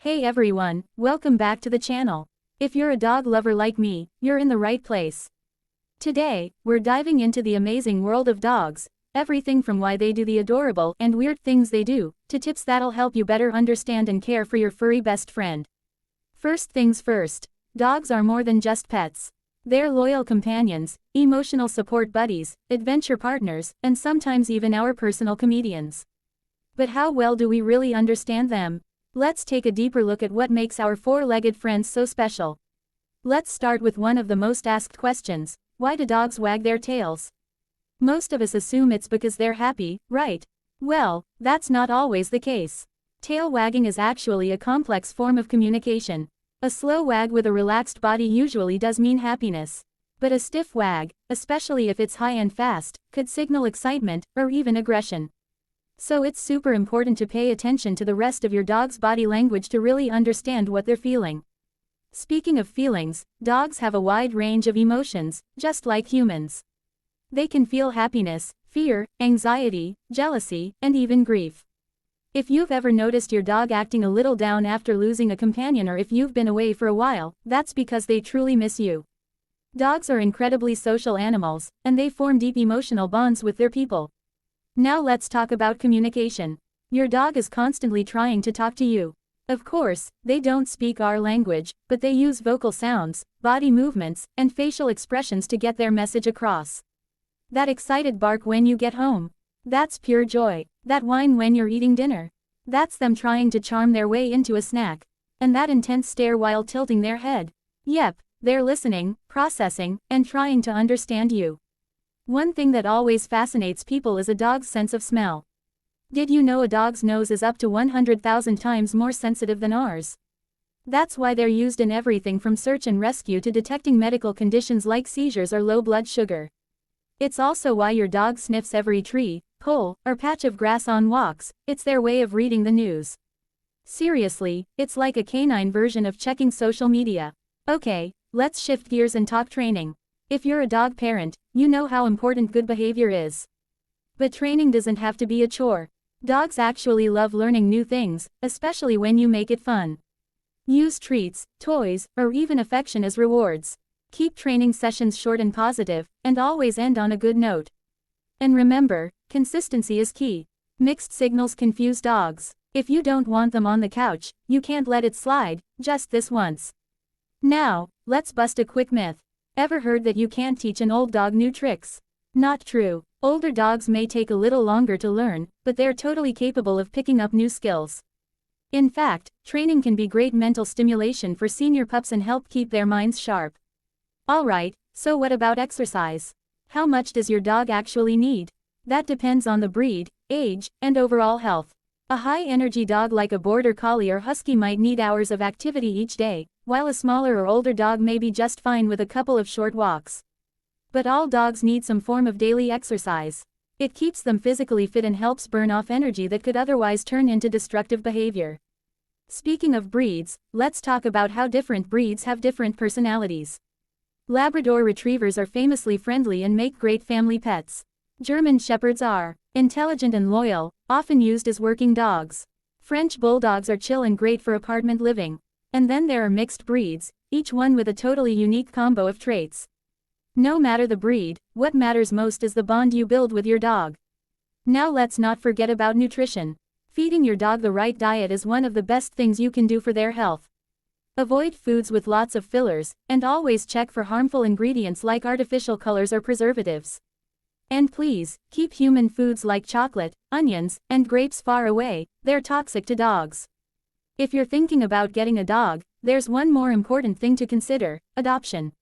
Hey everyone, welcome back to the channel. If you're a dog lover like me, you're in the right place. Today, we're diving into the amazing world of dogs, everything from why they do the adorable and weird things they do, to tips that'll help you better understand and care for your furry best friend. First things first, dogs are more than just pets. They're loyal companions, emotional support buddies, adventure partners, and sometimes even our personal comedians. But how well do we really understand them? Let's take a deeper look at what makes our four-legged friends so special. Let's start with one of the most asked questions: why do dogs wag their tails? Most of us assume it's because they're happy, right? Well, that's not always the case. Tail wagging is actually a complex form of communication. A slow wag with a relaxed body usually does mean happiness. But a stiff wag, especially if it's high and fast, could signal excitement, or even aggression. So it's super important to pay attention to the rest of your dog's body language to really understand what they're feeling. Speaking of feelings, dogs have a wide range of emotions, just like humans. They can feel happiness, fear, anxiety, jealousy, and even grief. If you've ever noticed your dog acting a little down after losing a companion, or if you've been away for a while, that's because they truly miss you. Dogs are incredibly social animals, and they form deep emotional bonds with their people. Now let's talk about communication. Your dog is constantly trying to talk to you. Of course, they don't speak our language, but they use vocal sounds, body movements, and facial expressions to get their message across. That excited bark when you get home. That's pure joy. That whine when you're eating dinner. That's them trying to charm their way into a snack. And that intense stare while tilting their head. Yep, they're listening, processing, and trying to understand you. One thing that always fascinates people is a dog's sense of smell. Did you know a dog's nose is up to 100,000 times more sensitive than ours? That's why they're used in everything from search and rescue to detecting medical conditions like seizures or low blood sugar. It's also why your dog sniffs every tree, pole, or patch of grass on walks. It's their way of reading the news. Seriously, it's like a canine version of checking social media. Okay, let's shift gears and talk training. If you're a dog parent, you know how important good behavior is. But training doesn't have to be a chore. Dogs actually love learning new things, especially when you make it fun. Use treats, toys, or even affection as rewards. Keep training sessions short and positive, and always end on a good note. And remember, consistency is key. Mixed signals confuse dogs. If you don't want them on the couch, you can't let it slide, just this once. Now, let's bust a quick myth. Ever heard that you can't teach an old dog new tricks? Not true. Older dogs may take a little longer to learn, but they're totally capable of picking up new skills. In fact, training can be great mental stimulation for senior pups and help keep their minds sharp. Alright, so what about exercise? How much does your dog actually need? That depends on the breed, age, and overall health. A high-energy dog like a border collie or husky might need hours of activity each day, while a smaller or older dog may be just fine with a couple of short walks. But all dogs need some form of daily exercise. It keeps them physically fit and helps burn off energy that could otherwise turn into destructive behavior. Speaking of breeds, let's talk about how different breeds have different personalities. Labrador retrievers are famously friendly and make great family pets. German shepherds are intelligent and loyal, often used as working dogs. French bulldogs are chill and great for apartment living. And then there are mixed breeds, each one with a totally unique combo of traits. No matter the breed, what matters most is the bond you build with your dog. Now let's not forget about nutrition. Feeding your dog the right diet is one of the best things you can do for their health. Avoid foods with lots of fillers, and always check for harmful ingredients like artificial colors or preservatives. And please, keep human foods like chocolate, onions, and grapes far away. They're toxic to dogs. If you're thinking about getting a dog, there's one more important thing to consider: adoption.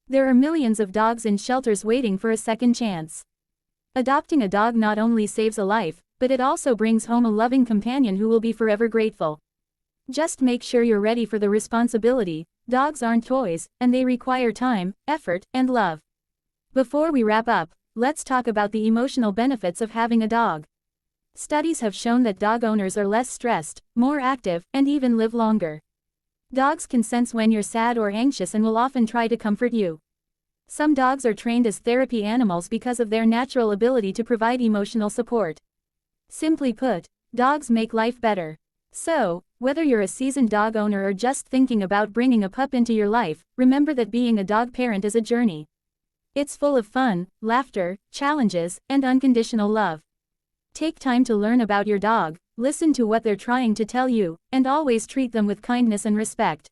There are millions of dogs in shelters waiting for a second chance. Adopting a dog not only saves a life, but it also brings home a loving companion who will be forever grateful. Just make sure you're ready for the responsibility. Dogs aren't toys, and they require time, effort, and love. Before we wrap up, let's talk about the emotional benefits of having a dog. Studies have shown that dog owners are less stressed, more active, and even live longer. Dogs can sense when you're sad or anxious and will often try to comfort you. Some dogs are trained as therapy animals because of their natural ability to provide emotional support. Simply put, dogs make life better. So, Whether you're a seasoned dog owner or just thinking about bringing a pup into your life, remember that being a dog parent is a journey. It's full of fun, laughter, challenges, and unconditional love. Take time to learn about your dog, listen to what they're trying to tell you, and always treat them with kindness and respect.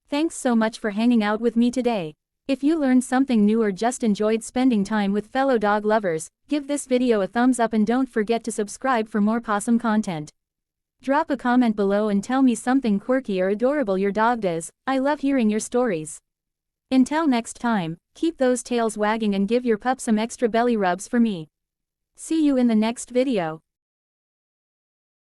Thanks so much for hanging out with me today. If you learned something new or just enjoyed spending time with fellow dog lovers, give this video a thumbs up and don't forget to subscribe for more possum content. Drop a comment below and tell me something quirky or adorable your dog does. I love hearing your stories. Until next time, keep those tails wagging and give your pup some extra belly rubs for me. See you in the next video.